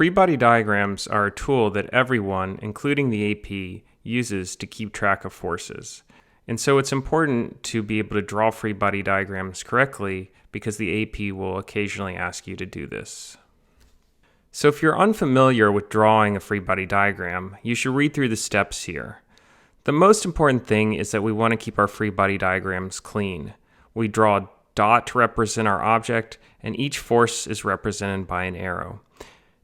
Free body diagrams are a tool that everyone, including the AP, uses to keep track of forces. And so it's important to be able to draw free body diagrams correctly because the AP will occasionally ask you to do this. So if you're unfamiliar with drawing a free body diagram, you should read through the steps here. The most important thing is that we want to keep our free body diagrams clean. We draw a dot to represent our object, and each force is represented by an arrow.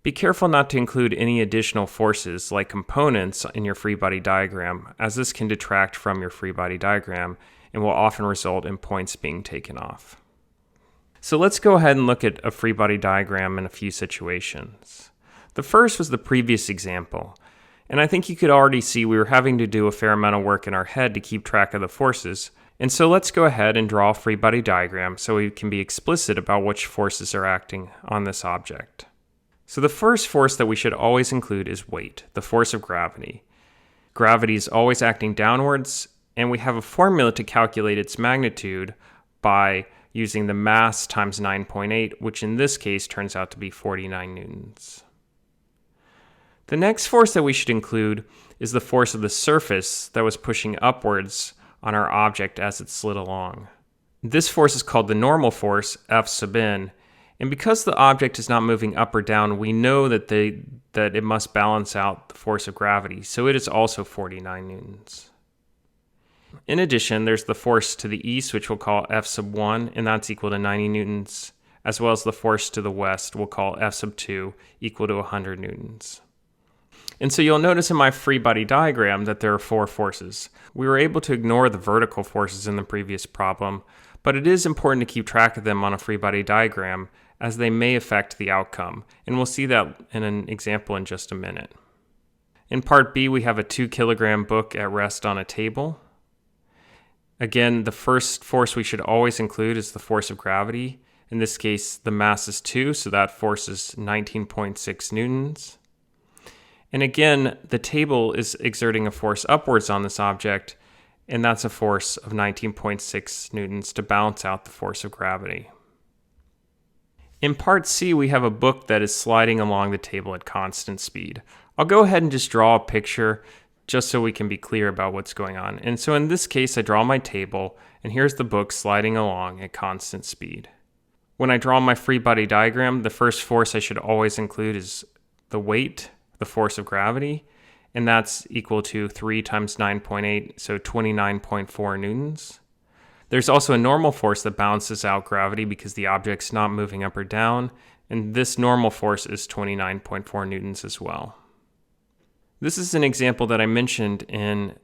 Be careful not to include any additional forces like components in your free body diagram, as this can detract from your free body diagram and will often result in points being taken off. So let's go ahead and look at a free body diagram in a few situations. The first was the previous example, and I think you could already see we were having to do a fair amount of work in our head to keep track of the forces, and so let's go ahead and draw a free body diagram so we can be explicit about which forces are acting on this object. So the first force that we should always include is weight, the force of gravity. Gravity is always acting downwards, and we have a formula to calculate its magnitude by using the mass times 9.8, which in this case turns out to be 49 newtons. The next force that we should include is the force of the surface that was pushing upwards on our object as it slid along. This force is called the normal force, F sub n, and because the object is not moving up or down, we know that it must balance out the force of gravity, so it is also 49 newtons. In addition, there's the force to the east, which we'll call F sub 1, and that's equal to 90 newtons, as well as the force to the west, we'll call F sub 2, equal to 100 newtons. And so you'll notice in my free body diagram that there are 4 forces. We were able to ignore the vertical forces in the previous problem, but it is important to keep track of them on a free body diagram as they may affect the outcome, and we'll see that in an example in just a minute. In part B, we have a 2-kilogram book at rest on a table. Again, the first force we should always include is the force of gravity. In this case, the mass is 2, so that force is 19.6 newtons. And again, the table is exerting a force upwards on this object, and that's a force of 19.6 newtons to balance out the force of gravity. In part C, we have a book that is sliding along the table at constant speed. I'll go ahead and just draw a picture just so we can be clear about what's going on. And so in this case, I draw my table, and here's the book sliding along at constant speed. When I draw my free body diagram, the first force I should always include is the weight, the force of gravity, and that's equal to 3 times 9.8, so 29.4 newtons. There's also a normal force that balances out gravity because the object's not moving up or down, and this normal force is 29.4 newtons as well. This is an example that I mentioned in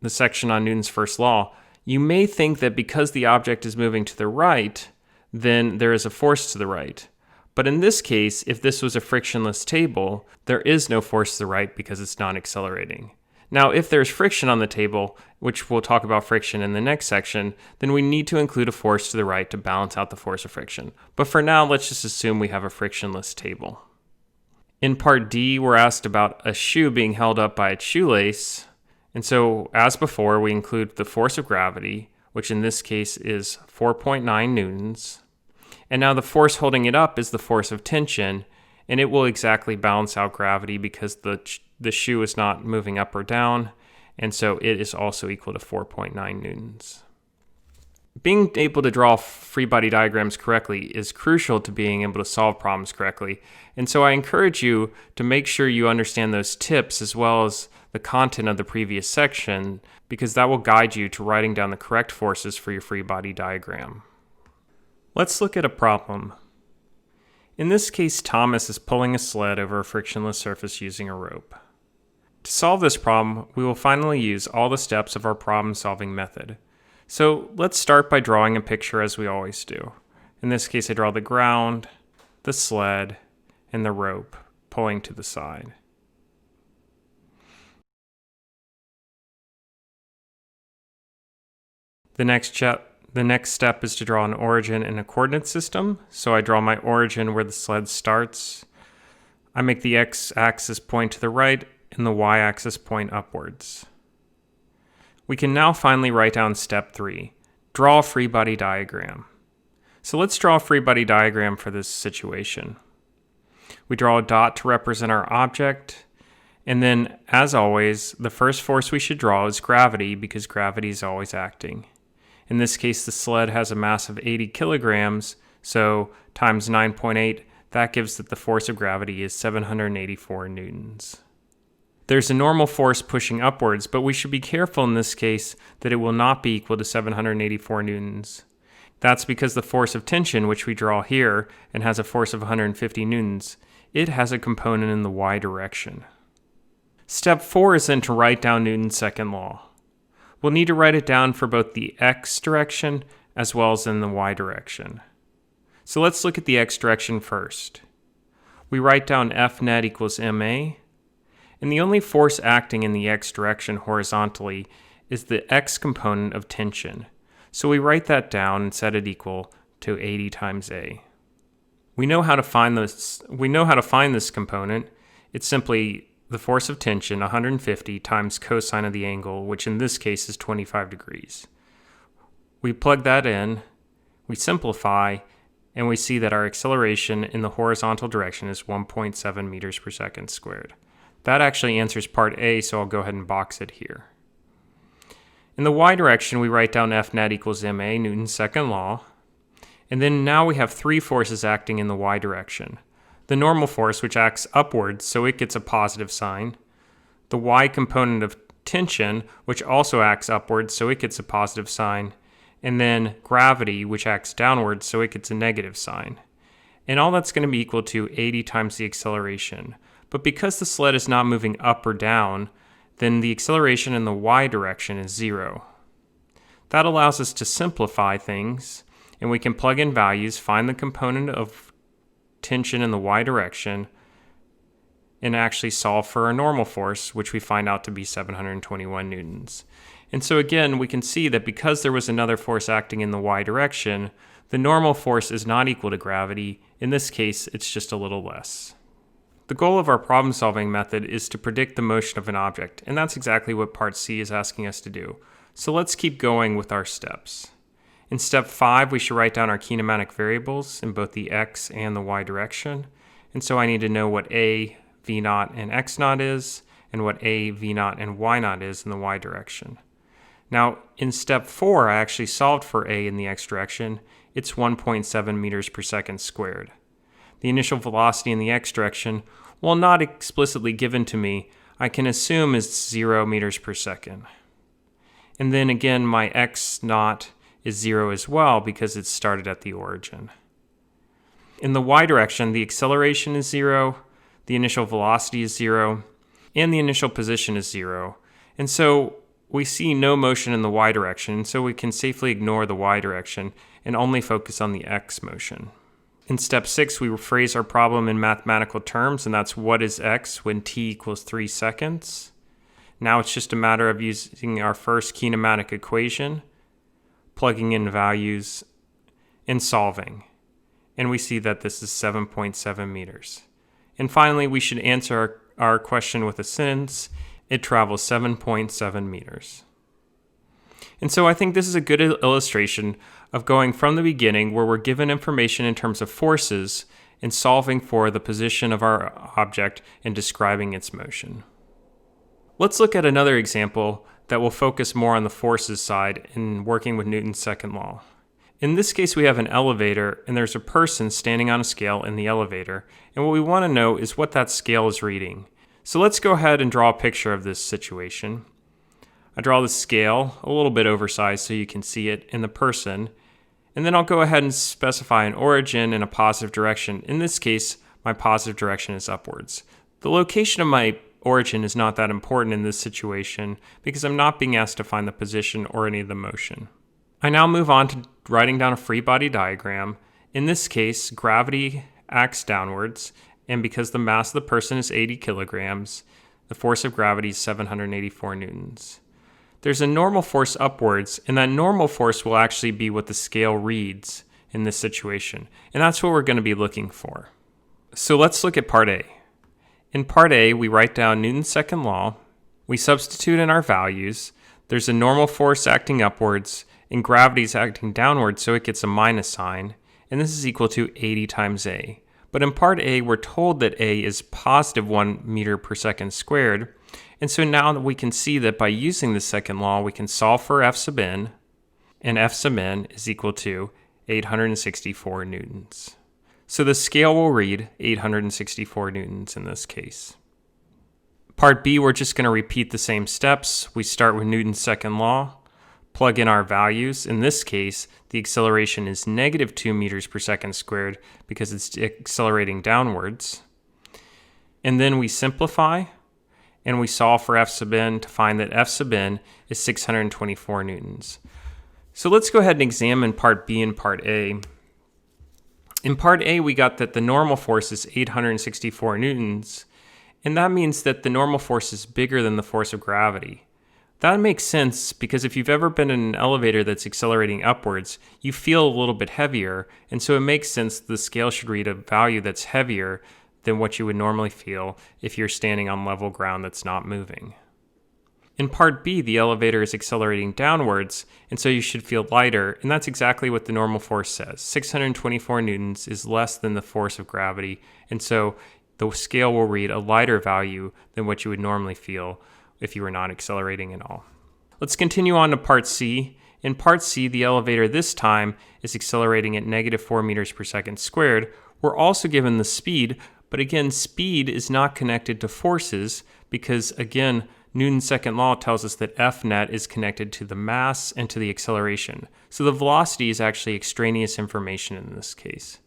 the section on Newton's first law. You may think that because the object is moving to the right, then there is a force to the right. But in this case, if this was a frictionless table, there is no force to the right because it's not accelerating. Now, if there's friction on the table, which we'll talk about friction in the next section, then we need to include a force to the right to balance out the force of friction. But for now, let's just assume we have a frictionless table. In part D, we're asked about a shoe being held up by its shoelace. And so, as before, we include the force of gravity, which in this case is 4.9 newtons. And now the force holding it up is the force of tension, and it will exactly balance out gravity because the shoe is not moving up or down, and so it is also equal to 4.9 newtons. Being able to draw free body diagrams correctly is crucial to being able to solve problems correctly, and so I encourage you to make sure you understand those tips as well as the content of the previous section, because that will guide you to writing down the correct forces for your free body diagram. Let's look at a problem. In this case, Thomas is pulling a sled over a frictionless surface using a rope. To solve this problem, we will finally use all the steps of our problem-solving method. So let's start by drawing a picture as we always do. In this case, I draw the ground, the sled, and the rope pulling to the side. The next step is to draw an origin and a coordinate system. So I draw my origin where the sled starts. I make the x-axis point to the right and the y-axis point upwards. We can now finally write down step 3, draw a free body diagram. So let's draw a free body diagram for this situation. We draw a dot to represent our object. And then, as always, the first force we should draw is gravity because gravity is always acting. In this case, the sled has a mass of 80 kilograms, so times 9.8, that gives that the force of gravity is 784 newtons. There's a normal force pushing upwards, but we should be careful in this case that it will not be equal to 784 newtons. That's because the force of tension, which we draw here and has a force of 150 newtons, it has a component in the y direction. Step 4 is then to write down Newton's second law. We'll need to write it down for both the x direction as well as in the y direction. So let's look at the x direction first. We write down F net equals ma, and the only force acting in the x direction horizontally is the x component of tension. So we write that down and set it equal to 80 times a. We know how to find this component. It's simply the force of tension, 150, times cosine of the angle, which in this case is 25 degrees. We plug that in, we simplify, and we see that our acceleration in the horizontal direction is 1.7 meters per second squared. That actually answers part A, so I'll go ahead and box it here. In the y direction, we write down F net equals ma, Newton's second law. And then now we have three forces acting in the y direction. The normal force, which acts upwards, so it gets a positive sign. The y component of tension, which also acts upwards, so it gets a positive sign. And then gravity, which acts downwards, so it gets a negative sign. And all that's going to be equal to 80 times the acceleration. But because the sled is not moving up or down, then the acceleration in the y direction is 0. That allows us to simplify things, and we can plug in values, find the component of tension in the y direction, and actually solve for a normal force, which we find out to be 721 newtons. And so again, we can see that because there was another force acting in the y direction, the normal force is not equal to gravity. In this case, it's just a little less. The goal of our problem-solving method is to predict the motion of an object, and that's exactly what part C is asking us to do. So let's keep going with our steps. In step 5, we should write down our kinematic variables in both the x and the y direction. And so I need to know what a, v naught, and x naught is, and what a, v naught, and y naught is in the y direction. Now, in step 4, I actually solved for a in the x direction. It's 1.7 meters per second squared. The initial velocity in the x direction, while not explicitly given to me, I can assume is 0 meters per second. And then again, my x naught is 0 as well because it started at the origin. In the y direction, the acceleration is 0, the initial velocity is 0, and the initial position is 0. And so we see no motion in the y direction, so we can safely ignore the y direction and only focus on the x motion. In step 6, we rephrase our problem in mathematical terms, and that's what is x when t equals 3 seconds. Now it's just a matter of using our first kinematic equation, plugging in values, and solving. And we see that this is 7.7 meters. And finally, we should answer our question with a sentence. It travels 7.7 meters. And so I think this is a good illustration of going from the beginning where we're given information in terms of forces and solving for the position of our object and describing its motion. Let's look at another example that will focus more on the forces side in working with Newton's second law. In this case, we have an elevator and there's a person standing on a scale in the elevator, and what we want to know is what that scale is reading. So let's go ahead and draw a picture of this situation. I draw the scale, a little bit oversized so you can see it, in the person, and then I'll go ahead and specify an origin and a positive direction. In this case, my positive direction is upwards. The location of my origin is not that important in this situation because I'm not being asked to find the position or any of the motion. I now move on to writing down a free body diagram. In this case, gravity acts downwards, and because the mass of the person is 80 kilograms, the force of gravity is 784 newtons. There's a normal force upwards, and that normal force will actually be what the scale reads in this situation, and that's what we're going to be looking for. So let's look at part A. In part A, we write down Newton's second law, we substitute in our values, there's a normal force acting upwards, and gravity is acting downwards, so it gets a minus sign, and this is equal to 80 times A. But in part A, we're told that A is positive 1 meter per second squared. And so now we can see that by using the second law, we can solve for F sub n, and F sub n is equal to 864 newtons. So the scale will read 864 newtons in this case. Part B, we're just going to repeat the same steps. We start with Newton's second law, plug in our values. In this case, the acceleration is negative 2 meters per second squared because it's accelerating downwards. And then we simplify, and we solve for F sub n to find that F sub n is 624 newtons. So let's go ahead and examine part B and part A. In part A, we got that the normal force is 864 newtons, and that means that the normal force is bigger than the force of gravity. That makes sense because if you've ever been in an elevator that's accelerating upwards, you feel a little bit heavier, and so it makes sense the scale should read a value that's heavier than what you would normally feel if you're standing on level ground that's not moving. In part B, the elevator is accelerating downwards, and so you should feel lighter, and that's exactly what the normal force says. 624 newtons is less than the force of gravity, and so the scale will read a lighter value than what you would normally feel if you were not accelerating at all. Let's continue on to part C. In part C, the elevator this time is accelerating at negative 4 meters per second squared. We're also given the speed, but again, speed is not connected to forces because, again, Newton's second law tells us that F net is connected to the mass and to the acceleration. So the velocity is actually extraneous information in this case.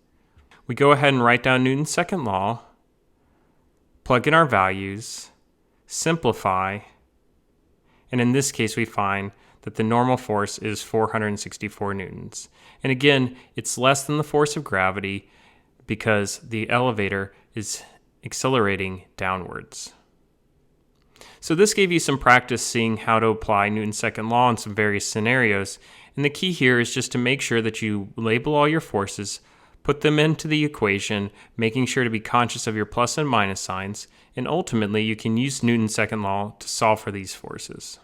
We go ahead and write down Newton's second law, plug in our values, simplify, and in this case we find that the normal force is 464 newtons. And again, it's less than the force of gravity because the elevator is accelerating downwards. So this gave you some practice seeing how to apply Newton's second law in some various scenarios. And the key here is just to make sure that you label all your forces, put them into the equation, making sure to be conscious of your plus and minus signs, and ultimately you can use Newton's second law to solve for these forces.